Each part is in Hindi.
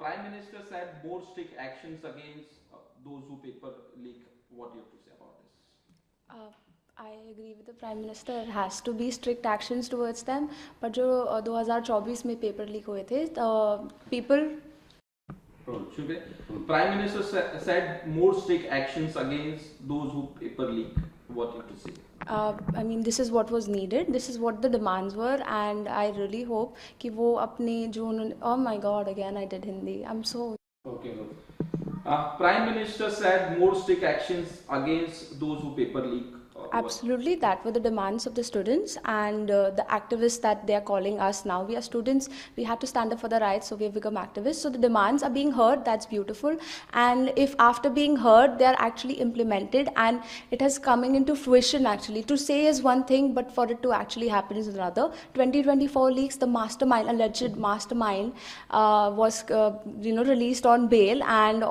Prime Minister said more strict actions against those who paper leak. What do you have to say about this? Uh, I agree with the Prime Minister. There has to be strict actions towards them. but जो 2024 में पेपर लीक हुए थे, people. Prime Minister said more strict actions against those who paper leak. What do you have to say? I mean, this is what was needed. This is what the demands were, and I really hope कि वो अपने जो उन्होंने, oh my God, again I did Hindi. I'm so. Okay. Prime Minister said more strict actions against those who paper leak. Absolutely, that were the demands of the students and the activists that they are calling us now. We are students, we had to stand up for the rights, so we have become activists. So the demands are being heard, that's beautiful. And if after being heard, they are actually implemented and it has coming into fruition actually. To say is one thing, but for it to actually happen is another. 2024 leaks, the mastermind, alleged mastermind, was released on bail, and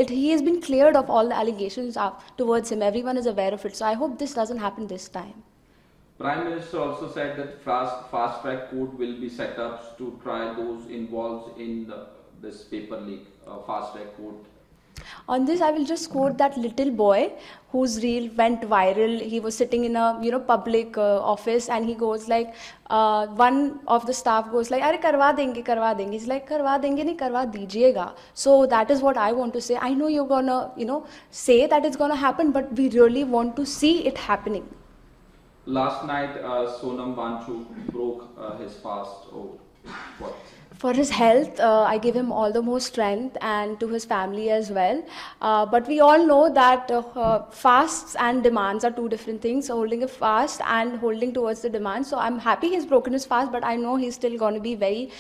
he has been cleared of all the allegations towards him. Everyone is aware of it. So I hope this doesn't happen this time. Prime Minister also said that fast track court will be set up to try those involved in this paper leak. Fast track court. On this, I will just quote that little boy whose reel went viral. He was sitting in a public office, and he goes like, one of the staff goes like, "अरे करवा देंगे, करवा देंगे." He's like, "करवा देंगे नहीं, करवा दीजिएगा." So that is what I want to say. I know you're gonna say that it's gonna happen, but we really want to see it happening. Last night, Sonam Wanchuk broke his fast. Oh, what? For his health, I give him all the more strength, and to his family as well. But we all know that fasts and demands are two different things. Holding a fast and holding towards the demand. So I'm happy he's broken his fast, but I know he's still going to be very,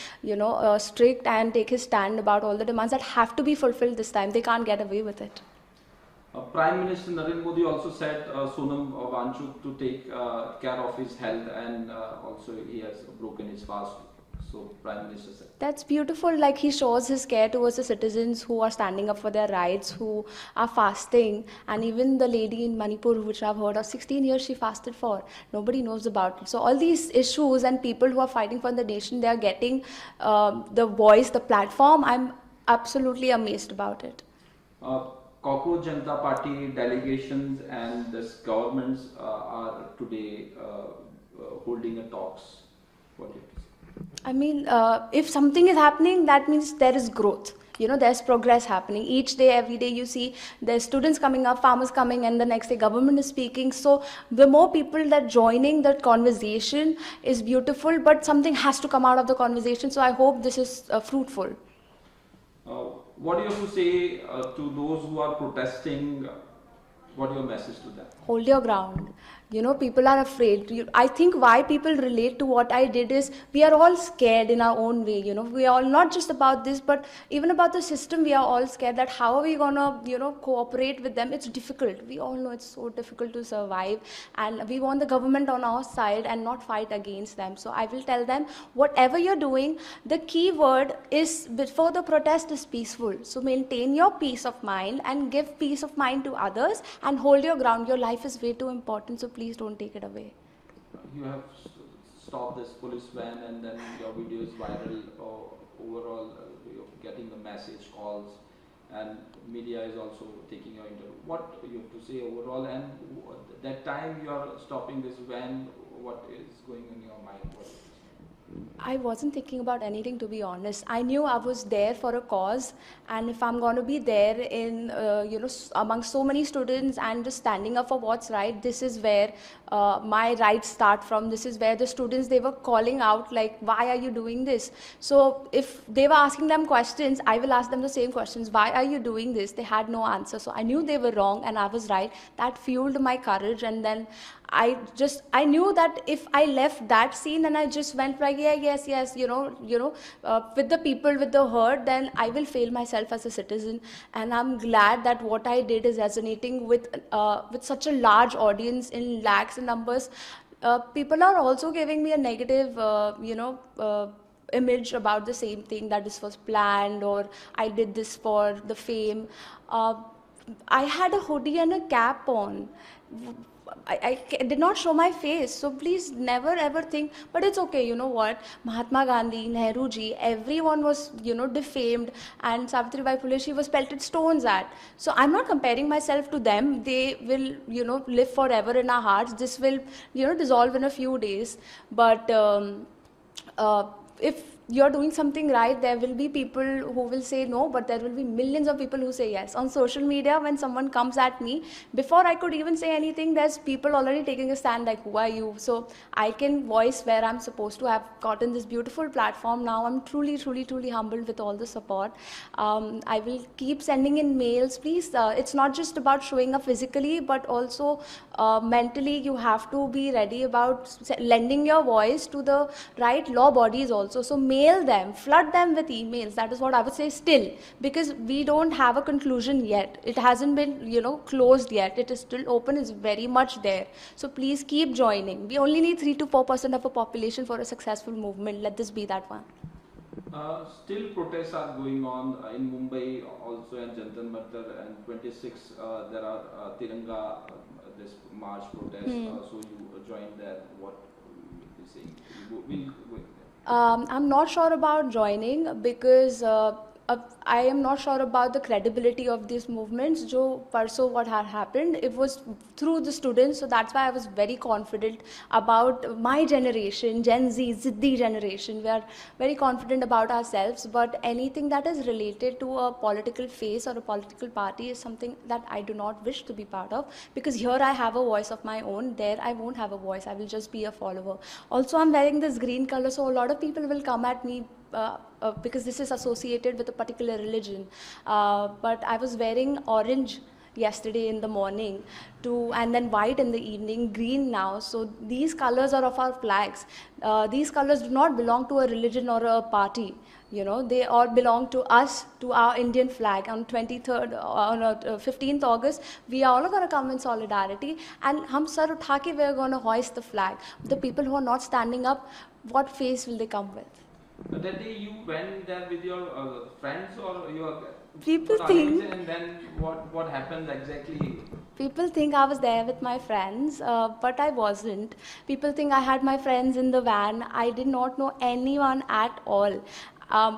strict and take his stand about all the demands that have to be fulfilled this time. They can't get away with it. Prime Minister Narendra Modi also said Sonam Wanchuk to take care of his health, and also he has broken his fast. So Prime Minister said. That's beautiful. Like, he shows his care towards the citizens who are standing up for their rights, who are fasting, and even the lady in Manipur, which I've heard of, 16 years she fasted for. Nobody knows about it. So all these issues and people who are fighting for the nation, they are getting the voice, the platform. I'm absolutely amazed about it. Cockroach Janata Party delegations and this governments are today holding a talks. What do you have to say? I mean, if something is happening, that means there is growth. There's progress happening. Each day, every day, you see there's students coming up, farmers coming, and the next day government is speaking. So the more people that joining that conversation is beautiful, but something has to come out of the conversation. So I hope this is fruitful. What do you have to say to those who are protesting? What is your message to them? Hold your ground. People are afraid. I think why people relate to what I did is we are all scared in our own way. We are all, not just about this, but even about the system, we are all scared that how are we gonna, cooperate with them? It's difficult. We all know it's so difficult to survive, and we want the government on our side and not fight against them. So I will tell them, whatever you're doing, the key word is before the protest is peaceful. So maintain your peace of mind and give peace of mind to others and hold your ground. Your life is way too important, so please don't take it away. You have stopped this police van, and then your video is viral. Overall, you're getting the message calls, and media is also taking your interview. What you have to say overall, and that time you are stopping this van, what is going in your mind? I wasn't thinking about anything, to be honest. I knew I was there for a cause, and if I'm going to be there in, among so many students and just standing up for what's right, this is where my rights start from. This is where the students, they were calling out like, why are you doing this? So if they were asking them questions, I will ask them the same questions. Why are you doing this? They had no answer. So I knew they were wrong and I was right. That fueled my courage, and then I knew that if I left that scene and I just went like, yeah, yes, with the people, with the herd, then I will fail myself as a citizen. And I'm glad that what I did is resonating with such a large audience in lakhs in numbers. People are also giving me a negative, image about the same thing, that this was planned or I did this for the fame. I had a hoodie and a cap on. did not show my face. So please never ever think, but it's okay. You know what? Mahatma Gandhi, Nehru ji, everyone was, defamed, and Savitribai Phule, she was pelted stones at. So I'm not comparing myself to them. They will, live forever in our hearts. This will, dissolve in a few days. But if you're doing something right, there will be people who will say no, but there will be millions of people who say yes. On social media, when someone comes at me, before I could even say anything, there's people already taking a stand like, who are you? So I can voice where I'm supposed to. Have gotten this beautiful platform now. I'm truly, truly, truly humbled with all the support. I will keep sending in mails. Please, it's not just about showing up physically, but also mentally. You have to be ready about lending your voice to the right law bodies also. So mail them, flood them with emails. That is what I would say still, because we don't have a conclusion yet. It hasn't been, closed yet. It is still open, it's very much there. So please keep joining. We only need 3 to 4% of a population for a successful movement. Let this be that one. Still protests are going on in Mumbai also, and Jantar Mantar, and 26 there are Tiranga, this march protest. So you joined there. What will you be saying? We'll go. I'm not sure about joining because I am not sure about the credibility of these movements. Jo parso what had happened, it was through the students, so that's why I was very confident about my generation, Gen Z, Ziddi generation. We are very confident about ourselves, but anything that is related to a political face or a political party is something that I do not wish to be part of, because here I have a voice of my own, there I won't have a voice, I will just be a follower. Also, I'm wearing this green color, so a lot of people will come at me because this is associated with a particular religion. But I was wearing orange yesterday in the morning and then white in the evening, green now. So these colors are of our flags. These colors do not belong to a religion or a party. They all belong to us, to our Indian flag. On 23rd, on 15th August, we are all going to come in solidarity, and hum sar utha ke we are going to hoist the flag. The people who are not standing up, what face will they come with? That day you went there with your friends or your people think, and then what happened exactly? People think I was there with my friends, but I wasn't. People think I had my friends in the van. I did not know anyone at all.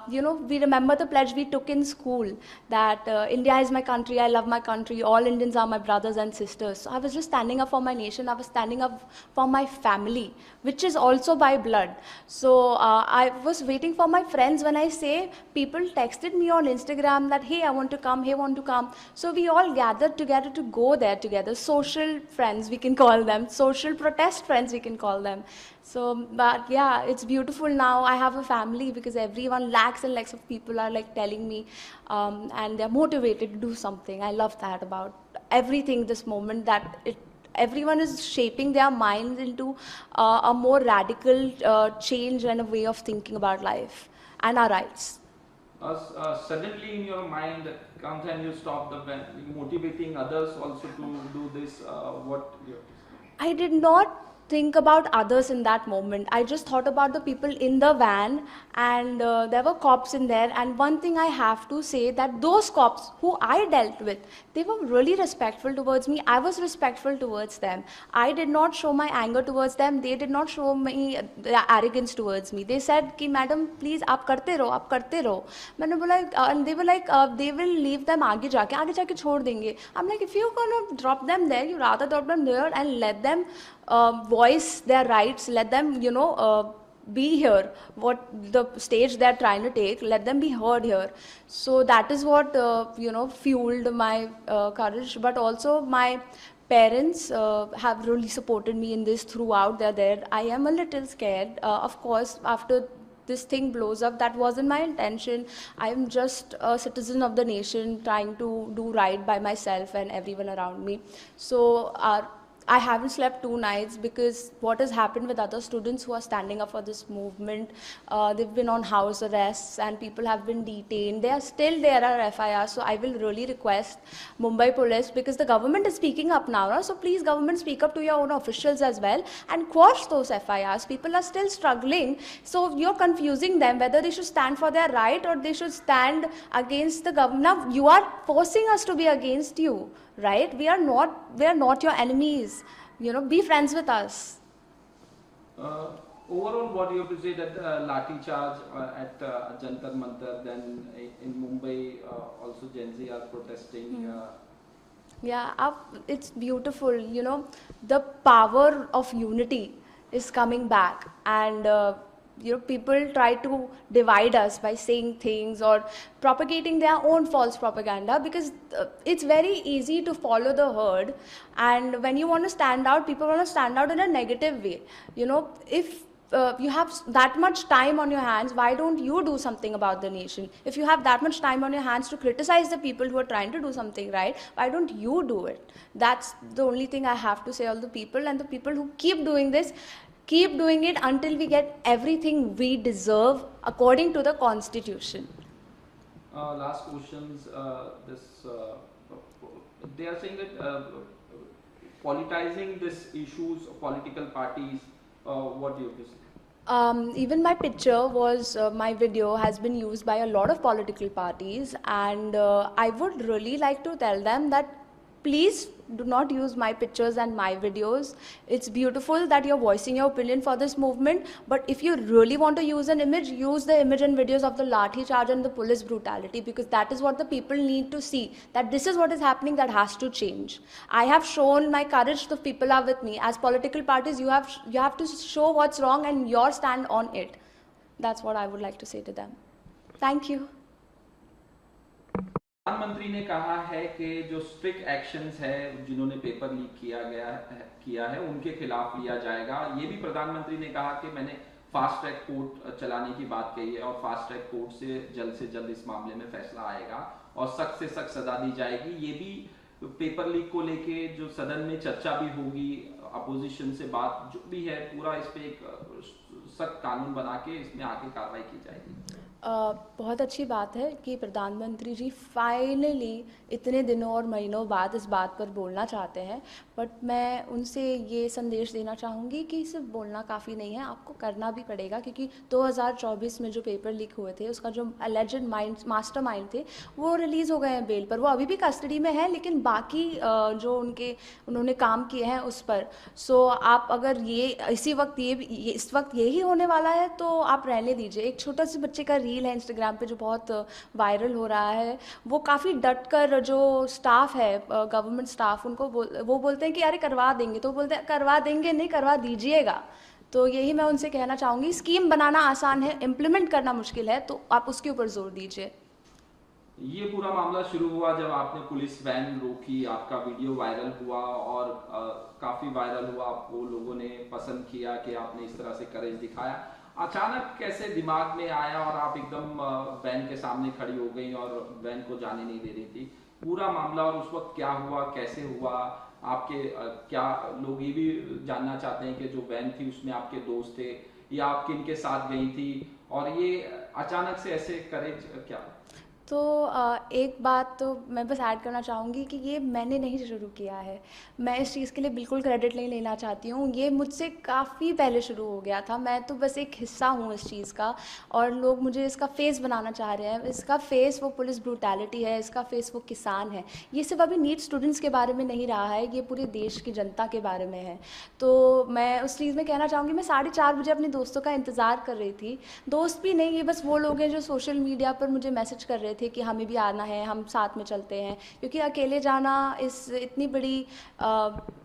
We remember the pledge we took in school that India is my country, I love my country, all Indians are my brothers and sisters. So I was just standing up for my nation, I was standing up for my family, which is also by blood. So I was waiting for my friends. When I say, people texted me on Instagram that, hey, I want to come, hey, I want to come. So we all gathered together to go there together. Social friends, we can call them. Social protest friends, we can call them. So, but yeah, it's beautiful now. I have a family because everyone, lakhs and lakhs of people are like telling me, and they're motivated to do something. I love that about everything this moment, that everyone is shaping their minds into a more radical change and a way of thinking about life and our rights. Suddenly in your mind comes and you stop motivating others also to do this. What you have to say? I did not think about others in that moment. I just thought about the people in the van, and there were cops in there. And one thing I have to say, that those cops who I dealt with, they were really respectful towards me. I was respectful towards them. I did not show my anger towards them. They did not show me arrogance towards me. They said, "Ki madam, please, आप करते रहो, आप करते रहो." मैंने बोला, and they were like, they will leave them आगे जाके छोड़ देंगे. I'm like, if you're gonna drop them there, you rather drop them there and let them voice their rights, let them, be here, what the stage they're trying to take, let them be heard here. So that is what, fueled my courage. But also my parents have really supported me in this throughout. They're there. I am a little scared. Of course, after this thing blows up, that wasn't my intention. I'm just a citizen of the nation trying to do right by myself and everyone around me. So I haven't slept 2 nights because what has happened with other students who are standing up for this movement, they've been on house arrests and people have been detained. They are still there are FIRs. So I will really request Mumbai Police, because the government is speaking up now. So please, government, speak up to your own officials as well and quash those FIRs. People are still struggling. So you're confusing them whether they should stand for their right or they should stand against the government. Now you are forcing us to be against you. Right? We are not your enemies. be friends with us. Overall, what do you have to say that Lathi charge at Jantar Mantar, then in Mumbai also Gen Z are protesting. Yeah, it's beautiful. The power of unity is coming back, and people try to divide us by saying things or propagating their own false propaganda, because it's very easy to follow the herd, and when you want to stand out, people want to stand out in a negative way. If you have that much time on your hands, why don't you do something about the nation? If you have that much time on your hands to criticize the people who are trying to do something right, why don't you do it? That's the only thing I have to say. All the people, and the people who keep doing this, keep doing it until we get everything we deserve according to the constitution. Last questions. They are saying that politicizing these issues, political parties. What do you have to say? Even my picture was, my video has been used by a lot of political parties, and I would really like to tell them that please do not use my pictures and my videos. It's beautiful that you're voicing your opinion for this movement, but if you really want to use an image, use the image and videos of the Lathi charge and the police brutality, because that is what the people need to see, that this is what is happening, that has to change. I have shown my courage, the people are with me. As political parties, you have to show what's wrong and your stand on it. That's what I would like to say to them. Thank you. प्रधानमंत्री ने कहा है कि जो स्ट्रिक्ट एक्शंस है जिन्होंने पेपर लीक किया है उनके खिलाफ लिया जाएगा। ये भी प्रधानमंत्री ने कहा कि मैंने फास्ट ट्रैक कोर्ट चलाने की बात कही है और फास्ट ट्रैक कोर्ट से जल्द इस मामले में फैसला आएगा और सख्त से सख्त सजा दी जाएगी। ये भी पेपर लीक को लेके जो सदन में चर्चा भी होगी, अपोजिशन से बात जो भी है, पूरा इस पे एक सख्त कानून बना के इसमें आगे कार्रवाई की जाएगी। बहुत अच्छी बात है कि प्रधानमंत्री जी फाइनली इतने दिनों और महीनों बाद इस बात पर बोलना चाहते हैं, बट मैं उनसे ये संदेश देना चाहूँगी कि सिर्फ बोलना काफ़ी नहीं है, आपको करना भी पड़ेगा, क्योंकि 2024 में जो पेपर लीक हुए थे उसका जो एलिजेड मास्टरमाइंड थे वो रिलीज़ हो गए हैं बेल पर। वो अभी भी कस्टडी में है, लेकिन बाकी जो उन्होंने काम किए हैं उस पर, सो आप अगर ये इस वक्त यही होने वाला है तो आप रहने दीजिए। एक छोटा से बच्चे का रील है इंस्टाग्राम पे जो बहुत वायरल हो रहा है, वो काफ़ी डट कर जो स्टाफ है, गवर्नमेंट स्टाफ, वो बोलते हैं कि अरे करवा देंगे, तो बोलते हैं करवा देंगे नहीं, करवा दीजिएगा। तो यही मैं उनसे कहना चाहूँगी, स्कीम बनाना आसान है, इम्प्लीमेंट करना मुश्किल है, तो आप उसके ऊपर जोर दीजिए। ये पूरा मामला शुरू हुआ जब आपने पुलिस वैन रोकी, आपका वीडियो वायरल हुआ और काफ़ी वायरल हुआ, आपको लोगों ने पसंद किया कि आपने इस तरह से करेज दिखाया। अचानक कैसे दिमाग में आया और आप एकदम वैन के सामने खड़ी हो गई और वैन को जाने नहीं दे रही थी? पूरा मामला और उस वक्त क्या हुआ, कैसे हुआ, आपके क्या लोग ये भी जानना चाहते हैं कि जो वैन थी उसमें आपके दोस्त थे या आप किन के साथ गई थी, और ये अचानक से ऐसे करेज क्या? तो एक बात तो मैं बस ऐड करना चाहूँगी कि ये मैंने नहीं शुरू किया है, मैं इस चीज़ के लिए बिल्कुल क्रेडिट नहीं लेना चाहती हूँ, ये मुझसे काफ़ी पहले शुरू हो गया था। मैं तो बस एक हिस्सा हूँ इस चीज़ का, और लोग मुझे इसका फेस बनाना चाह रहे हैं। इसका फेस वो पुलिस ब्रूटैलिटी है, इसका फेस वो किसान है। ये सिर्फ अभी नीट स्टूडेंट्स के बारे में नहीं रहा है, ये पूरे देश की जनता के बारे में है। तो मैं उस चीज़ में कहना चाहूँगी, मैं 4:30 बजे अपने दोस्तों का इंतज़ार कर रही थी। दोस्त भी नहीं, ये बस वो लोग हैं जो सोशल मीडिया पर मुझे मैसेज कर रहे थे कि हमें भी आना है, हम साथ में चलते हैं, क्योंकि अकेले जाना इस इतनी बड़ी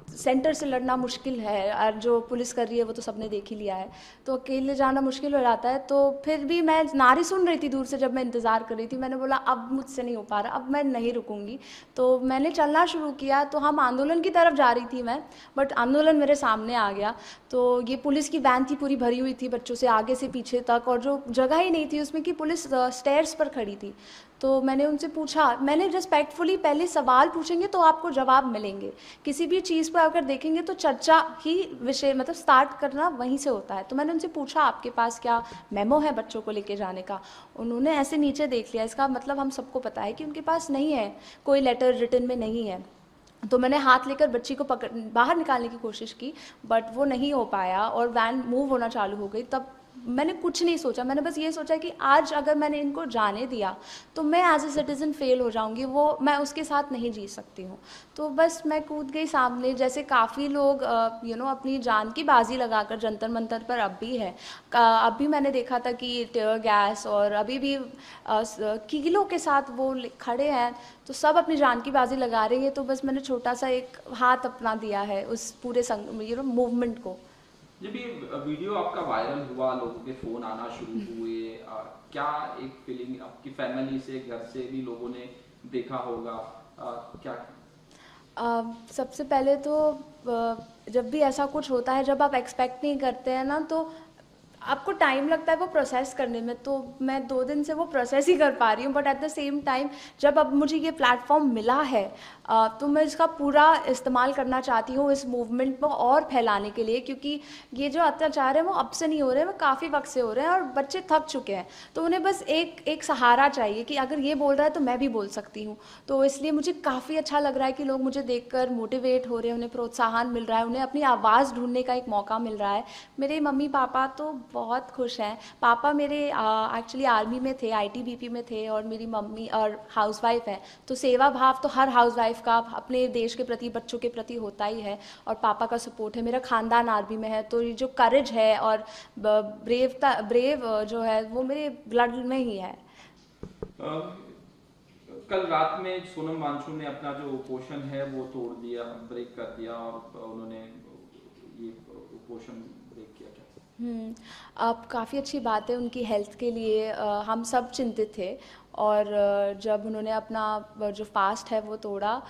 सेंटर से लड़ना मुश्किल है, और जो पुलिस कर रही है वो तो सबने देख ही लिया है, तो अकेले जाना मुश्किल हो जाता है। तो फिर भी मैं नारे सुन रही थी दूर से, जब मैं इंतज़ार कर रही थी, मैंने बोला अब मुझसे नहीं हो पा रहा, अब मैं नहीं रुकूंगी। तो मैंने चलना शुरू किया, तो हम आंदोलन की तरफ जा रही थी मैं, बट आंदोलन मेरे सामने आ गया। तो ये पुलिस की वैन थी, पूरी भरी हुई थी बच्चों से आगे से पीछे तक, और जो जगह ही नहीं थी उसमें कि पुलिस स्टेयर्स पर खड़ी थी। तो मैंने उनसे पूछा, मैंने रिस्पेक्टफुली, पहले सवाल पूछेंगे तो आपको जवाब मिलेंगे, किसी भी चीज़ पर अगर देखेंगे तो चर्चा ही विषय मतलब स्टार्ट करना वहीं से होता है। तो मैंने उनसे पूछा आपके पास क्या मेमो है बच्चों को लेके जाने का? उन्होंने ऐसे नीचे देख लिया, इसका मतलब हम सबको पता है कि उनके पास नहीं है, कोई लेटर रिटन में नहीं है। तो मैंने हाथ लेकर बच्ची को बाहर निकालने की कोशिश की, बट वो नहीं हो पाया और वैन मूव होना चालू हो गई। तब मैंने कुछ नहीं सोचा, मैंने बस ये सोचा कि आज अगर मैंने इनको जाने दिया तो मैं एज ए सिटीज़न फेल हो जाऊंगी, वो मैं उसके साथ नहीं जी सकती हूँ। तो बस मैं कूद गई सामने, जैसे काफ़ी लोग अपनी जान की बाजी लगाकर जंतर मंतर पर अब भी है। अभी मैंने देखा था कि टीयर गैस और अभी भी कीलों के साथ वो खड़े हैं, तो सब अपनी जान की बाजी लगा रही है। तो बस मैंने छोटा सा एक हाथ अपना दिया है उस पूरे मूवमेंट को। जब ये वीडियो आपका वायरल हुआ, लोगों के फोन आना शुरू हुए, क्या एक फीलिंग आपकी फैमिली से, घर से भी लोगों ने देखा होगा, क्या? सबसे पहले तो जब भी ऐसा कुछ होता है, जब आप एक्सपेक्ट नहीं करते हैं ना, तो आपको टाइम लगता है वो प्रोसेस करने में। तो मैं 2 दिन से वो प्रोसेस ही कर पा रही हूँ, but at the same time जब अब मुझे ये प्लेटफॉर्म मिला है, तो मैं इसका पूरा इस्तेमाल करना चाहती हूँ इस मूवमेंट को और फैलाने के लिए, क्योंकि ये जो अत्याचार है वो अब से नहीं हो रहे हैं, वो काफ़ी वक्त से हो रहे हैं और बच्चे थक चुके हैं। तो उन्हें बस एक एक सहारा चाहिए कि अगर ये बोल रहा है तो मैं भी बोल सकती हूँ। तो इसलिए मुझे काफ़ी अच्छा लग रहा है कि लोग मुझे देखकर मोटिवेट हो रहे हैं, उन्हें प्रोत्साहन मिल रहा है, उन्हें अपनी आवाज़ ढूंढने का एक मौका मिल रहा है। मेरे मम्मी पापा तो बहुत खुश हैं। पापा मेरे एक्चुअली आर्मी में थे, आईटीबीपी में थे, और मेरी मम्मी और हाउसवाइफ है। तो सेवा भाव तो हर हाउसवाइफ का अपने देश के प्रति, बच्चों के प्रति होता ही है। और पापा का सपोर्ट है, मेरा खानदान आर्मी में है, तो ये जो करेज है और ब्रेव जो है वो मेरे ब्लड में ही है। कल रात में सोनम वांगचुक ने अपना जो पोषण है वो तोड़ दिया, ब्रेक कर दिया, और उन्होंने ये पोषण ब्रेक किया। अब काफ़ी अच्छी बात है उनकी हेल्थ के लिए। हम सब चिंतित थे, और जब उन्होंने अपना जो फास्ट है वो तोड़ा,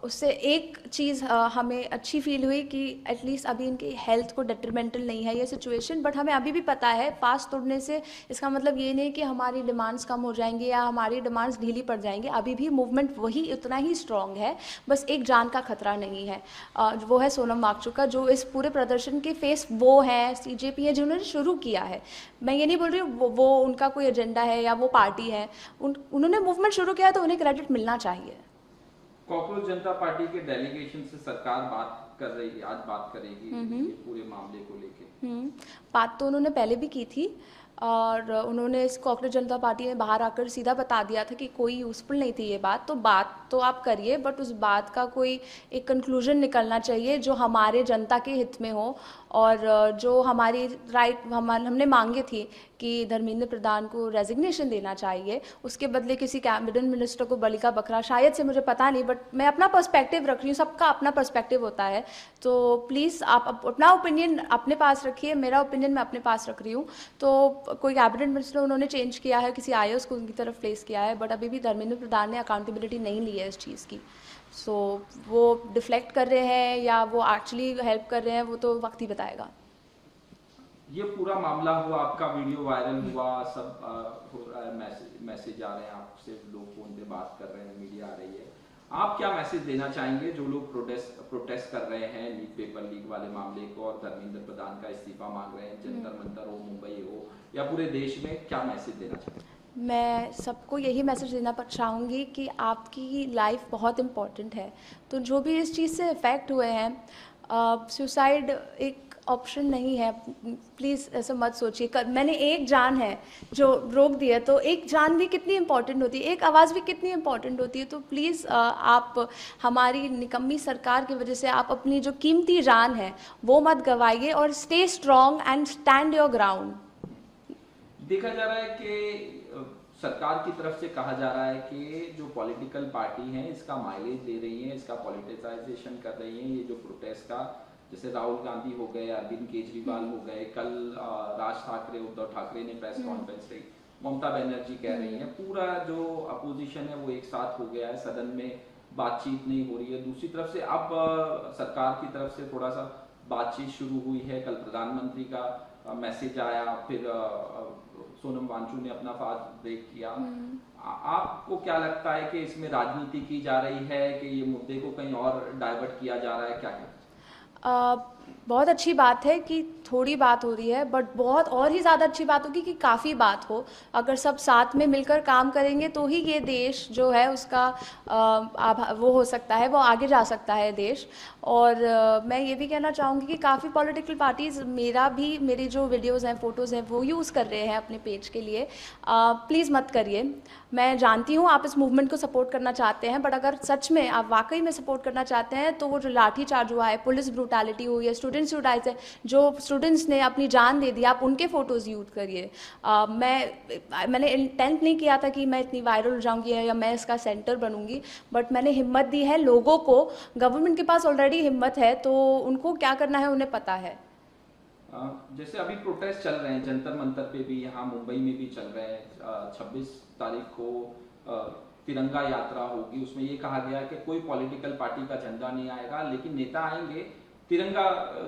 उससे एक चीज़ हमें अच्छी फील हुई कि एटलीस्ट अभी इनकी हेल्थ को डेट्रीमेंटल नहीं है ये सिचुएशन। बट हमें अभी भी पता है फास्ट तोड़ने से इसका मतलब ये नहीं कि हमारी डिमांड्स कम हो जाएंगी या हमारी डिमांड्स ढीली पड़ जाएंगी। अभी भी मूवमेंट वही उतना ही स्ट्रांग है, बस एक जान का खतरा नहीं है। वो है सोनम वांगचुक का, जो इस पूरे प्रदर्शन के फेस वो हैं, सीजेपी है जिन्होंने शुरू किया है। मैं ये नहीं बोल रही हूँ वो उनका कोई एजेंडा है या वो पार्टी है, उन्होंने मूवमेंट शुरू किया तो उन्हें क्रेडिट मिलना चाहिए। कॉकरोच जनता पार्टी के डेलीगेशन से सरकार बात कर रही है, आज बात करेगी ये पूरे मामले को लेके। बात तो उन्होंने पहले भी की थी, और उन्होंने इस कॉकरोच जनता पार्टी ने बाहर आकर सीधा बता दिया था कि कोई यूज़फुल नहीं थी ये बात। तो बात तो आप करिए, बट उस बात का कोई एक कंक्लूजन निकलना चाहिए जो हमारे जनता के हित में हो, और जो हमारी हमने मांगे थी कि धर्मेंद्र प्रधान को रेजिग्नेशन देना चाहिए, उसके बदले किसी कैबिनेट मिनिस्टर को बलि का बकरा, शायद से, मुझे पता नहीं, बट मैं अपना पर्सपेक्टिव रख रही हूँ, सबका अपना पर्सपेक्टिव होता है। तो प्लीज़ आप अपना ओपिनियन अपने पास रखिए, मेरा ओपिनियन मैं अपने पास रख रही हूँ। तो कोई कैबिनेट मिनिस्टर उन्होंने चेंज किया है, किसी आईएएस को उनकी तरफ प्लेस किया है, बट अभी भी धर्मेंद्र प्रधान ने अकाउंटेबिलिटी नहीं ली है इस चीज़ की। सो वो डिफ्लेक्ट कर रहे हैं या वो एक्चुअली हेल्प कर रहे हैं, वो तो वक्त ही बताएगा। ये पूरा मामला हुआ, आपका वीडियो वायरल हुआ, सब हो रहा है, मैसेज आ रहे हैं आपसे, लोग फोन पे बात कर रहे हैं, मीडिया आ रही है। आप क्या मैसेज देना चाहेंगे जो लोग प्रोटेस्ट कर रहे हैं लीक पेपर लीक वाले मामले को, और धर्मेंद्र प्रधान का इस्तीफा मांग रहे हैं, जंतर मंतर हो, मुंबई हो या पूरे देश में, क्या मैसेज देना चाहेंगे? मैं सबको यही मैसेज देना चाहूँगी कि आपकी लाइफ बहुत इम्पॉर्टेंट है। तो जो भी इस चीज़ से इफ़ेक्ट हुए हैं, सुसाइड एक ऑप्शन नहीं है। प्लीज़ ऐसा मत सोचिए। मैंने एक जान है जो रोक दिया, तो एक जान भी कितनी इम्पॉर्टेंट होती है, एक आवाज़ भी कितनी इम्पॉर्टेंट होती है। तो प्लीज़ आप, हमारी निकम्मी सरकार की वजह से आप अपनी जो कीमती जान है वो मत गवाइए, और stay strong and stand your ground. देखा जा रहा है कि सरकार की तरफ से कहा जा रहा है कि जो पॉलिटिकल पार्टी हैं इसका माइलेज ले रही हैं, इसका पॉलिटिसाइजेशन कर रही हैं। ये जो प्रोटेस्ट का, जैसे राहुल गांधी हो गए, अरविंद केजरीवाल हो गए, कल राज ठाकरे, उद्धव ठाकरे ने प्रेस कॉन्फ्रेंस की, ममता बनर्जी कह रही हैं, पूरा जो अपोजिशन है वो एक साथ हो गया है, सदन में बातचीत नहीं हो रही है। दूसरी तरफ से अब सरकार की तरफ से थोड़ा सा बातचीत शुरू हुई है, कल प्रधानमंत्री का मैसेज आया, फिर सोनम वांगचुक ने अपना फास्ट ब्रेक किया। आपको क्या लगता है कि इसमें राजनीति की जा रही है कि ये मुद्दे को कहीं और डाइवर्ट किया जा रहा है, क्या कहते हैं? बहुत अच्छी बात है कि थोड़ी बात हो रही है, बट बहुत और ही ज़्यादा अच्छी बात होगी कि काफ़ी बात हो। अगर सब साथ में मिलकर काम करेंगे तो ही ये देश जो है उसका वो हो सकता है, वो आगे जा सकता है देश। और मैं ये भी कहना चाहूँगी कि काफ़ी पॉलिटिकल पार्टीज़ मेरी जो वीडियोज़ हैं, फ़ोटोज़ हैं, वो यूज़ कर रहे हैं अपने पेज के लिए। प्लीज़ मत करिए। मैं जानती हूँ आप इस मूवमेंट को सपोर्ट करना चाहते हैं, बट अगर सच में आप वाकई में सपोर्ट करना चाहते हैं तो वो जो लाठीचार्ज हुआ है, पुलिस ब्रूटैलिटी हुई है, स्टूडेंट्स सुसाइड है, जो स्टूडेंट्स ने अपनी जान दे दी, आप उनके फ़ोटोज़ यूज़ करिए। मैंने इंटेंट नहीं किया था कि मैं इतनी वायरल हो जाऊँगी या मैं इसका सेंटर बनूँगी, बट मैंने हिम्मत दी है लोगों को। गवर्नमेंट के पास ऑलरेडी हिम्मत है, तो उनको क्या करना है उन्हें पता है। जैसे अभी प्रोटेस्ट चल रहे हैं जंतर मंतर पे भी, यहाँ मुंबई में भी चल रहे हैं। 26 तारीख को तिरंगा यात्रा होगी। उसमें ये कहा गया है कि कोई पॉलिटिकल पार्टी का झंडा नहीं आएगा, लेकिन नेता आएंगे, तिरंगा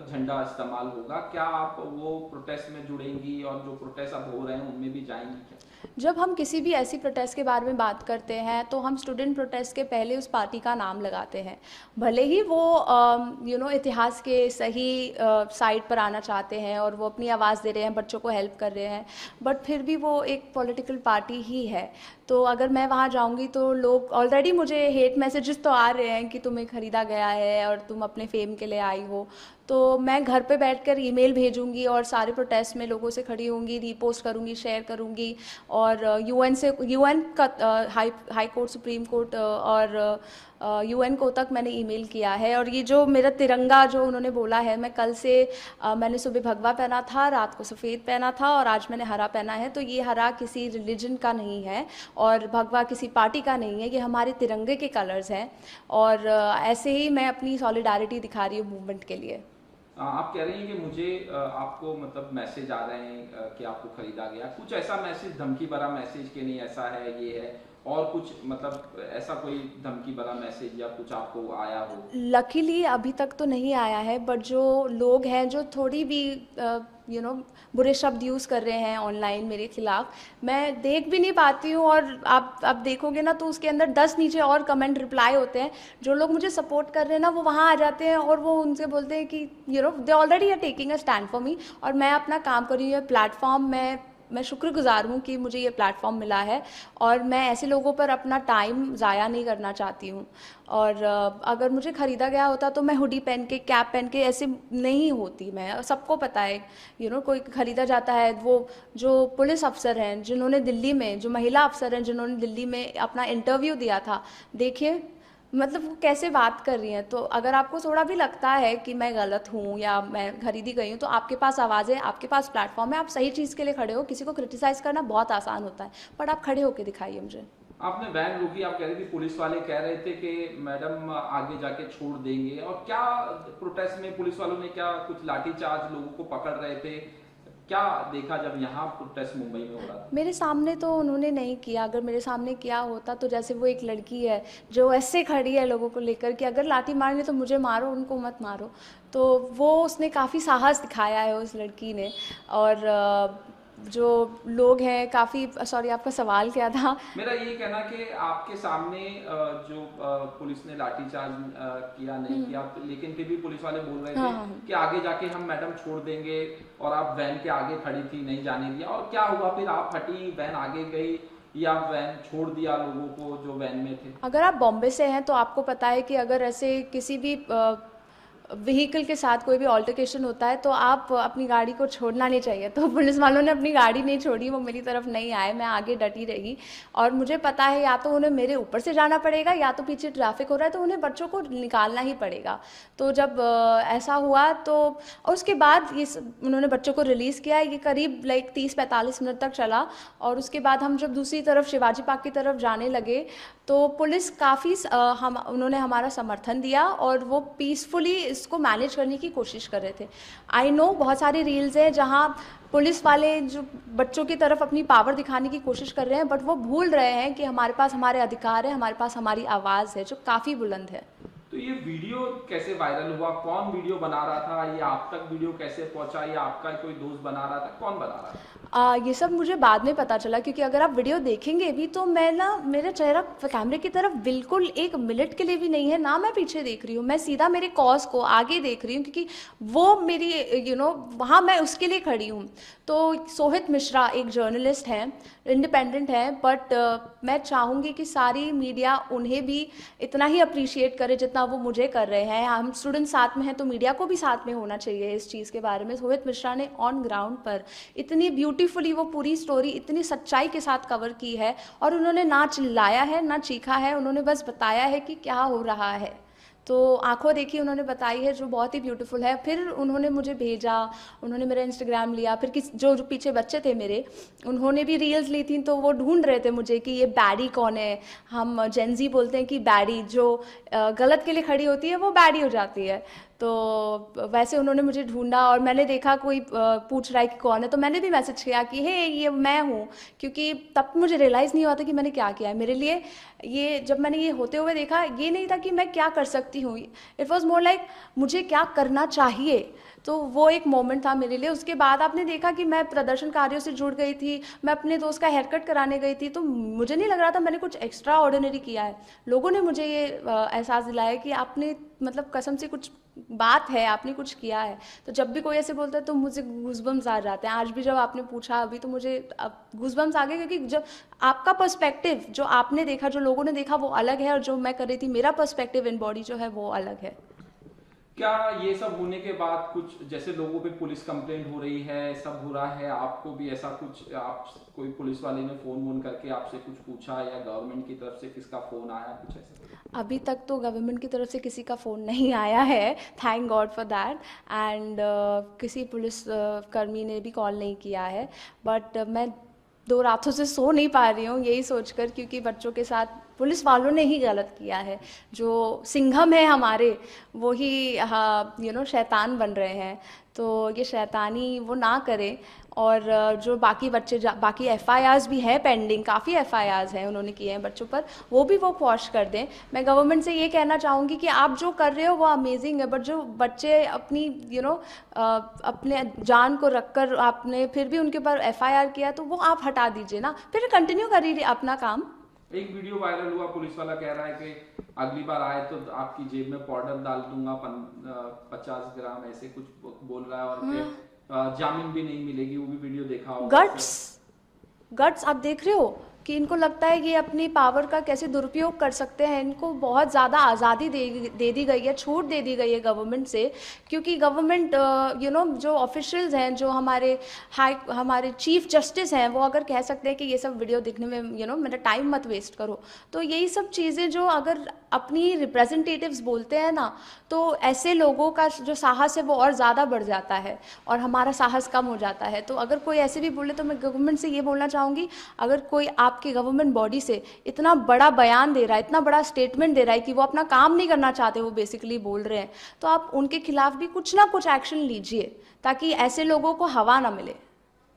झंडा इस्तेमाल होगा। क्या आप वो प्रोटेस्ट में जुड़ेंगी और जो प्रोटेस्ट अब हो रहे हैं उनमें भी जाएंगी क्या? जब हम किसी भी ऐसी प्रोटेस्ट के बारे में बात करते हैं तो हम स्टूडेंट प्रोटेस्ट के पहले उस पार्टी का नाम लगाते हैं, भले ही वो इतिहास के सही साइड पर आना चाहते हैं और वो अपनी आवाज़ दे रहे हैं, बच्चों को हेल्प कर रहे हैं, बट फिर भी वो एक पॉलिटिकल पार्टी ही है। तो अगर मैं वहाँ जाऊँगी तो लोग ऑलरेडी मुझे हेट मैसेजेस तो आ रहे हैं कि तुम्हें ख़रीदा गया है और तुम अपने फेम के लिए आई हो। तो मैं घर पे बैठकर ईमेल भेजूंगी और सारे प्रोटेस्ट में लोगों से खड़ी होंगी, रीपोस्ट करूंगी, शेयर करूंगी। और यूएन का हाई कोर्ट, सुप्रीम कोर्ट और यूएन को तक मैंने ईमेल किया है। और ये जो मेरा तिरंगा जो उन्होंने बोला है, मैं कल से मैंने सुबह भगवा पहना था, रात को सफ़ेद पहना था और आज मैंने हरा पहना है। तो ये हरा किसी रिलीजन का नहीं है और भगवा किसी पार्टी का नहीं है, ये हमारे तिरंगे के कलर्स हैं। और ऐसे ही मैं अपनी सॉलिडारिटी दिखा रही हूँ मूवमेंट के लिए। आप कह रही हैं कि मुझे आपको मतलब मैसेज आ रहे हैं कि आपको खरीदा गया, कुछ ऐसा मैसेज, धमकी भरा मैसेज कि नहीं ऐसा है, ये है, और कुछ मतलब ऐसा कोई धमकी भरा मैसेज या कुछ आपको आया हो? लकीली अभी तक तो नहीं आया है, बट जो लोग हैं जो थोड़ी भी बुरे शब्द यूज़ कर रहे हैं ऑनलाइन मेरे खिलाफ, मैं देख भी नहीं पाती हूँ। और आप देखोगे ना तो उसके अंदर 10 नीचे और कमेंट रिप्लाई होते हैं। जो लोग मुझे सपोर्ट कर रहे हैं ना वो वहाँ आ जाते हैं और वो उनसे बोलते हैं कि they already are taking a stand for me, और मैं अपना काम कर रही हूँ। प्लेटफॉर्म मैं शुक्रगुजार हूँ कि मुझे ये प्लेटफॉर्म मिला है और मैं ऐसे लोगों पर अपना टाइम ज़ाया नहीं करना चाहती हूँ। और अगर मुझे ख़रीदा गया होता तो मैं हुडी पहन के, कैप पहन के ऐसे नहीं होती। मैं, सबको पता है कोई ख़रीदा जाता है, वो जो पुलिस अफसर हैं जिन्होंने दिल्ली में, जो महिला अफसर हैं जिन्होंने दिल्ली में अपना इंटरव्यू दिया था, देखिए मतलब वो कैसे बात कर रही हैं। तो अगर आपको थोड़ा भी लगता है कि मैं गलत हूँ या मैं खरीदी गई हूँ, तो आपके पास आवाज़ है, आपके पास प्लेटफॉर्म है, आप सही चीज़ के लिए खड़े हो। किसी को क्रिटिसाइज़ करना बहुत आसान होता है, बट आप खड़े होकर दिखाइए मुझे। आपने वैन रोकी, आप कह रही थी पुलिस वाले कह रहे थे कि मैडम आगे जाके छोड़ देंगे, और क्या प्रोटेस्ट में पुलिस वालों ने क्या कुछ लाठीचार्ज, लोगों को पकड़ रहे थे, क्या देखा जब यहाँ प्रोटेस्ट मुंबई में हो रहा था? मेरे सामने तो उन्होंने नहीं किया। अगर मेरे सामने किया होता तो जैसे वो एक लड़की है जो ऐसे खड़ी है लोगों को लेकर कि अगर लाठी मारनी तो मुझे मारो, उनको मत मारो, तो वो उसने काफ़ी साहस दिखाया है उस लड़की ने। और जो लोग हैं काफ़ी, सॉरी आपका सवाल क्या था? मेरा ये कहना कि आपके सामने जो पुलिस ने लाठीचार्ज किया नहीं किया, लेकिन फिर भी पुलिस वाले बोल रहे थे कि आगे जाके हम मैडम छोड़ देंगे, और आप वैन के आगे खड़ी थी, नहीं जाने दिया। और क्या हुआ फिर? आप हटी, वैन आगे गई, या वैन छोड़ दिया लोगों को जो वैन में थे? अगर आप बॉम्बे से हैं तो आपको पता है कि अगर ऐसे किसी भी व्हीकल के साथ कोई भी ऑल्टरकेशन होता है तो आप अपनी गाड़ी को छोड़ना नहीं चाहिए। तो पुलिस वालों ने अपनी गाड़ी नहीं छोड़ी, वो मेरी तरफ नहीं आए, मैं आगे डटी रही। और मुझे पता है या तो उन्हें मेरे ऊपर से जाना पड़ेगा या तो पीछे ट्रैफिक हो रहा है तो उन्हें बच्चों को निकालना ही पड़ेगा। तो जब ऐसा हुआ तो उसके बाद उन्होंने बच्चों को रिलीज़ किया। ये करीब 30-45 मिनट तक चला। और उसके बाद हम जब दूसरी तरफ शिवाजी पार्क की तरफ जाने लगे तो पुलिस काफ़ी उन्होंने हमारा समर्थन दिया और वो पीसफुली इसको मैनेज करने की कोशिश कर रहे थे। आई नो बहुत सारी रील्स हैं जहाँ पुलिस वाले जो बच्चों की तरफ अपनी पावर दिखाने की कोशिश कर रहे हैं, बट वो भूल रहे हैं कि हमारे पास हमारे अधिकार है, हमारे पास हमारी आवाज़ है जो काफ़ी बुलंद है। तो ये वीडियो कैसे वायरल हुआ? कौन वीडियो बना रहा था? ये आप तक वीडियो कैसे पहुंचा? या आपका कोई दोस्त बना रहा था? कौन बना रहा था? ये सब मुझे बाद में पता चला, क्योंकि अगर आप वीडियो देखेंगे भी तो मैं ना, मेरा चेहरा कैमरे की तरफ बिल्कुल 1 मिनट के लिए भी नहीं है, ना मैं पीछे देख रही हूँ, मैं सीधा मेरे कॉज को आगे देख रही हूँ, क्योंकि वो मेरी वहाँ मैं उसके लिए खड़ी हूँ। तो सोहित मिश्रा एक जर्नलिस्ट हैं, इंडिपेंडेंट हैं, बट मैं चाहूँगी कि सारी मीडिया उन्हें भी इतना ही अप्रिशिएट करे जितना वो मुझे कर रहे हैं। हम स्टूडेंट साथ में हैं तो मीडिया को भी साथ में होना चाहिए इस चीज़ के बारे में। सोहित मिश्रा ने ऑन ग्राउंड पर इतनी ब्यूटीफुली वो पूरी स्टोरी इतनी सच्चाई के साथ कवर की है, और उन्होंने ना चिल्लाया है ना चीखा है, उन्होंने बस बताया है कि क्या हो रहा है। तो आंखों देखी उन्होंने बताई है, जो बहुत ही ब्यूटीफुल है। फिर उन्होंने मुझे भेजा, उन्होंने मेरा इंस्टाग्राम लिया, फिर जो पीछे बच्चे थे मेरे, उन्होंने भी रील्स ली थी, तो वो ढूंढ रहे थे मुझे कि ये बैडी कौन है। हम जेंजी बोलते हैं कि बैडी जो गलत के लिए खड़ी होती है वो बैडी हो जाती है। तो वैसे उन्होंने मुझे ढूंढा, और मैंने देखा कोई पूछ रहा है कि कौन है, तो मैंने भी मैसेज किया कि हे ये मैं हूँ, क्योंकि तब मुझे रियलाइज़ नहीं हुआ था कि मैंने क्या किया है। मेरे लिए ये, जब मैंने ये होते हुए देखा, ये नहीं था कि मैं क्या कर सकती हूँ, इट वॉज मोर लाइक मुझे क्या करना चाहिए। तो वो एक मोमेंट था मेरे लिए। उसके बाद आपने देखा कि मैं प्रदर्शनकारियों से जुड़ गई थी, मैं अपने दोस्त का हेयर कट कराने गई थी, तो मुझे नहीं लग रहा था मैंने कुछ एक्स्ट्रा ऑर्डिनरी किया है। लोगों ने मुझे ये एहसास दिलाया कि आपने मतलब कसम से कुछ बात है, आपने कुछ किया है। तो जब भी कोई ऐसे बोलता है तो मुझे गूज़बम्स आ जाते हैं। आज भी जब आपने पूछा अभी, तो मुझे अब गूज़बम्स आ गए, क्योंकि जब आपका पर्सपेक्टिव, जो आपने देखा, जो लोगों ने देखा, वो अलग है, और जो मैं कर रही थी, मेरा पर्सपेक्टिव इन बॉडी जो है वो अलग है। क्या ये सब होने के बाद कुछ, जैसे लोगों पे पुलिस कंप्लेंट हो रही है, सब हो रहा है, आपको भी ऐसा कुछ, आप कोई पुलिस वाले ने फोन वोन करके आपसे कुछ पूछा, या गवर्नमेंट की तरफ से किसका फोन आया, कुछ ऐसा? अभी तक तो गवर्नमेंट की तरफ से किसी का फ़ोन नहीं आया है, thank God for that. And किसी पुलिस कर्मी ने भी कॉल नहीं किया है। बट मैं 2 रातों से सो नहीं पा रही हूँ यही सोचकर, क्योंकि बच्चों के साथ पुलिस वालों ने ही गलत किया है। जो सिंघम है हमारे, वो ही हाँ शैतान बन रहे हैं। तो ये शैतानी वो ना करें। और जो बाकी बच्चे बाकी एफआईआर्स भी हैं पेंडिंग, काफ़ी एफआईआर्स हैं उन्होंने किए हैं बच्चों पर, वो भी वो क्वॉश कर दें। मैं गवर्नमेंट से ये कहना चाहूँगी कि आप जो कर रहे हो वो अमेजिंग है, बट जो बच्चे अपनी अपने जान को रखकर आपने फिर भी उनके ऊपर एफआईआर किया, तो वो आप हटा दीजिए ना, फिर कंटिन्यू करिए अपना काम। एक वीडियो वायरल हुआ, पुलिस वाला कह रहा है कि अगली बार आए तो आपकी जेब में पाउडर डाल दूंगा 50 ग्राम, ऐसे कुछ बोल रहा है, और फिर जामीन भी नहीं मिलेगी, वो भी वीडियो देखा होगा। गट्स आप देख रहे हो कि इनको लगता है कि अपनी पावर का कैसे दुरुपयोग कर सकते हैं। इनको बहुत ज़्यादा आज़ादी दे दी गई है, छूट दे दी गई है गवर्नमेंट से, क्योंकि गवर्नमेंट जो ऑफिशियल्स हैं, जो हमारे चीफ जस्टिस हैं, वो अगर कह सकते हैं कि ये सब वीडियो देखने में मेरा टाइम मत वेस्ट करो, तो यही सब चीज़ें जो अगर अपनी रिप्रेजेंटेटिव्स बोलते हैं ना, तो ऐसे लोगों का जो साहस है वो और ज़्यादा बढ़ जाता है, और हमारा साहस कम हो जाता है। तो अगर कोई ऐसे भी बोले, तो मैं गवर्नमेंट से ये बोलना चाहूँगी, अगर कोई आपकी गवर्नमेंट बॉडी से इतना बड़ा बयान दे रहा है, इतना बड़ा स्टेटमेंट दे रहा है कि वो अपना काम नहीं करना चाहते, वो बेसिकली बोल रहे हैं, तो आप उनके खिलाफ भी कुछ ना कुछ एक्शन लीजिए, ताकि ऐसे लोगों को हवा ना मिले।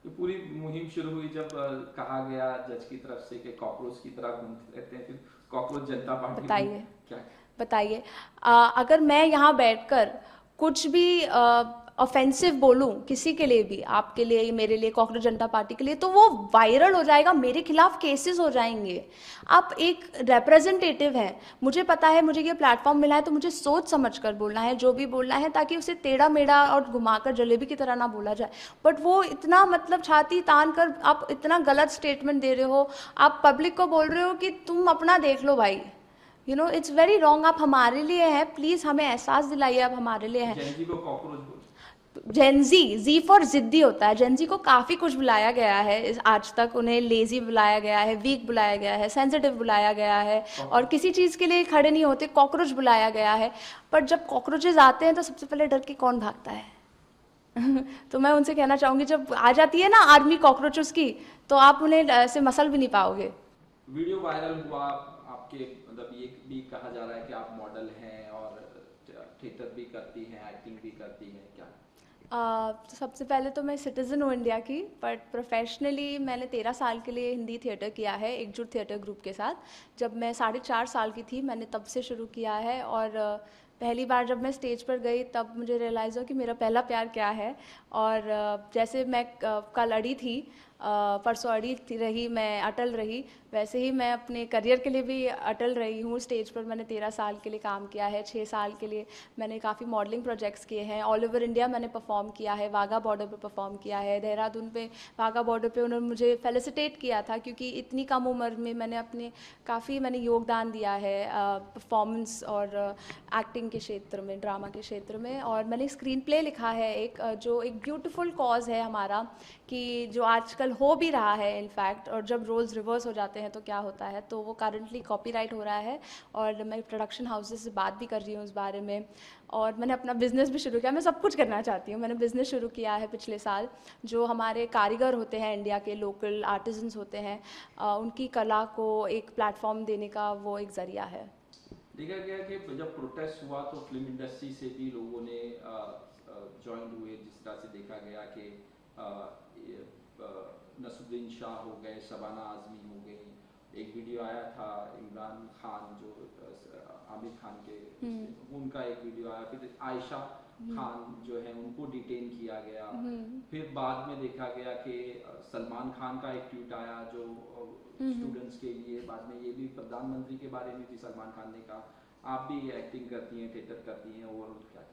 तो पूरी मुहिम शुरू हुई जब कहा गया जज की तरफ से कि कॉकरोच की तरह घूमते रहते हैं, फिर कॉकरोच जनता पार्टी। बताइए, क्या बताइए, अगर मैं यहाँ बैठकर कुछ भी ऑफेंसिव बोलूँ किसी के लिए भी, आपके लिए, मेरे लिए, कॉकरोच जनता पार्टी के लिए, तो वो वायरल हो जाएगा, मेरे खिलाफ केसेस हो जाएंगे। आप एक रिप्रेजेंटेटिव हैं, मुझे पता है, मुझे ये प्लेटफॉर्म मिला है, तो मुझे सोच समझ कर बोलना है जो भी बोलना है, ताकि उसे टेढ़ा मेढ़ा और घुमाकर जलेबी की तरह ना बोला जाए। बट वो इतना मतलब छाती तान कर आप इतना गलत स्टेटमेंट दे रहे हो, आप पब्लिक को बोल रहे हो कि तुम अपना देख लो भाई, इट्स वेरी रॉन्ग। आप हमारे लिए हैं, प्लीज़ हमें एहसास दिलाइए, आप हमारे लिए हैं। जेनजी को कॉकरोच बोलते? जेनजी, जी फॉर जिद्दी होता है। जेनजी को काफ़ी कुछ बुलाया गया है आज तक, उन्हें लेजी बुलाया गया है, वीक बुलाया गया है, सेंसिटिव बुलाया गया है, और किसी चीज़ के लिए खड़े नहीं होते, कॉकरोच बुलाया गया है। पर जब कॉकरोचेज आते हैं तो सबसे पहले डर के कौन भागता है? तो मैं उनसे कहना चाहूँगी, जब आ जाती है ना आर्मी कॉकरोचेस की, तो आप उन्हें ऐसे मसल भी नहीं पाओगे। वीडियो वायरल हुआ आपके, मतलब ये भी कहा जा रहा है कि आप मॉडल हैं और थिएटर भी करती हैं, एक्टिंग भी करती हैं, क्या? तो सबसे पहले तो मैं सिटीज़न हूँ इंडिया की, बट प्रोफेशनली मैंने 13 साल के लिए हिंदी थिएटर किया है एकजुट थिएटर ग्रुप के साथ। जब मैं 4.5 साल की थी मैंने तब से शुरू किया है, और पहली बार जब मैं स्टेज पर गई तब मुझे रियलाइज़ हुआ कि मेरा पहला प्यार क्या है। और जैसे मैं कल अड़ी थी, परसों अड़ी रही, मैं अटल रही, वैसे ही मैं अपने करियर के लिए भी अटल रही हूँ। स्टेज पर मैंने 13 साल के लिए काम किया है, 6 साल के लिए मैंने काफ़ी मॉडलिंग प्रोजेक्ट्स किए हैं, ऑल ओवर इंडिया मैंने परफॉर्म किया है, वाघा बॉर्डर पे परफॉर्म किया है, देहरादून पे वाघा बॉर्डर पे उन्होंने मुझे फेलिसिटेट किया था क्योंकि इतनी कम उम्र में मैंने योगदान दिया है परफॉर्मेंस और एक्टिंग के क्षेत्र में, ड्रामा के क्षेत्र में। और मैंने स्क्रीन प्ले लिखा है एक जो एक ब्यूटीफुल कॉज है हमारा, कि जो आजकल हो भी रहा है इनफैक्ट, और जब रोल्स रिवर्स हो जाते हैं तो क्या होता है, तो वो करंटली कॉपीराइट हो रहा है और मैं प्रोडक्शन हाउसेस से बात भी कर रही हूँ इस बारे में। और मैंने अपना बिज़नेस भी शुरू किया, मैं सब कुछ करना चाहती हूँ। मैंने बिज़नेस शुरू किया है पिछले साल, जो हमारे कारीगर होते हैं इंडिया के, लोकल आर्टिजन्स होते हैं, उनकी कला को एक प्लेटफॉर्म देने का वो एक ज़रिया है। देखा गया कि जब प्रोटेस्ट हुआ तो फिल्म इंडस्ट्री से भी लोगों ने ज्वाइन हुए, जिस तरह से देखा गया कि नसरुद्दीन शाह हो गए, शबाना आजमी हो गई, एक वीडियो आया था इमरान खान जो आमिर खान के, उनका एक वीडियो आया, फिर आयशा खान जो है उनको डिटेन किया गया, फिर बाद में देखा गया कि सलमान खान का एक ट्वीट आया जो स्टूडेंट्स के लिए, बाद में ये भी प्रधानमंत्री के बारे में भी सलमान खान ने कहा। आप भी एक्टिंग करती हैं, थिएटर करती हैं, ओवरऑल क्या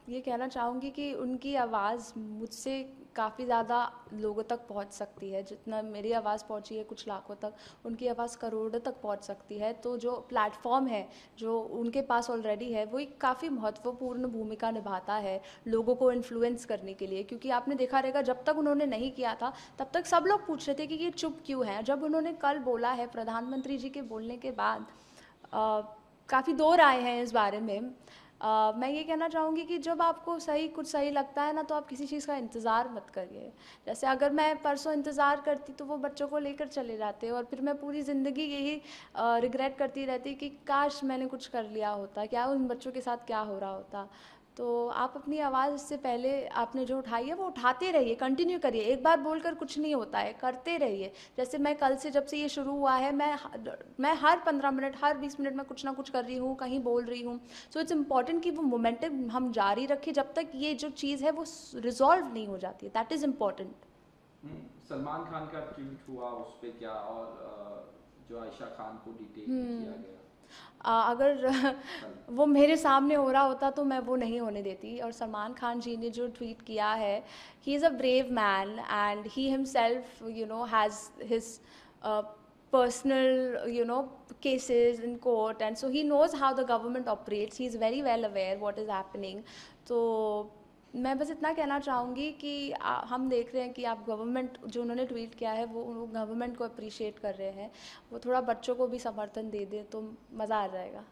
ये कहना चाहूँगी कि उनकी आवाज़ मुझसे काफ़ी ज़्यादा लोगों तक पहुँच सकती है। जितना मेरी आवाज़ पहुँची है कुछ लाखों तक, उनकी आवाज़ करोड़ों तक पहुँच सकती है। तो जो प्लेटफॉर्म है जो उनके पास ऑलरेडी है, वो एक काफ़ी महत्वपूर्ण भूमिका निभाता है लोगों को इन्फ्लुएंस करने के लिए। क्योंकि आपने देखा रहेगा जब तक उन्होंने नहीं किया था तब तक सब लोग पूछ रहे थे कि ये चुप क्यों है। जब उन्होंने कल बोला है, प्रधानमंत्री जी के बोलने के बाद काफ़ी दो राय हैं इस बारे में। मैं ये कहना चाहूँगी कि जब आपको कुछ सही लगता है ना, तो आप किसी चीज़ का इंतज़ार मत करिए। जैसे अगर मैं परसों इंतज़ार करती तो वो बच्चों को लेकर चले जाते, और फिर मैं पूरी ज़िंदगी यही रिग्रेट करती रहती कि काश मैंने कुछ कर लिया होता, क्या उन बच्चों के साथ क्या हो रहा होता। तो आप अपनी आवाज़ इससे पहले आपने जो उठाई है वो उठाते रहिए, कंटिन्यू करिए। एक बार बोलकर कुछ नहीं होता है, करते रहिए। जैसे मैं कल से, जब से ये शुरू हुआ है, मैं हर 15 मिनट, हर 20 मिनट में कुछ ना कुछ कर रही हूँ, कहीं बोल रही हूँ। सो इट्स इम्पॉर्टेंट कि वो मोमेंटम हम जारी रखें जब तक ये जो चीज़ है वो रिजॉल्व नहीं हो जाती है। That is important. Salman Khan का ट्वीट हुआ उस पर क्या, और जो आयशा खान को डिटेन किया गया, अगर वो मेरे सामने हो रहा होता तो मैं वो नहीं होने देती। और सलमान खान जी ने जो ट्वीट किया है, he is a brave man and he himself has his personal cases in court, and so he knows how the government operates. He is very well aware what is happening. तो मैं बस इतना कहना चाहूँगी कि हम देख रहे हैं कि आप गवर्नमेंट, जो उन्होंने ट्वीट किया है वो गवर्नमेंट को अप्रिशिएट कर रहे हैं, वो थोड़ा बच्चों को भी समर्थन दे दे तो मज़ा आ जाएगा।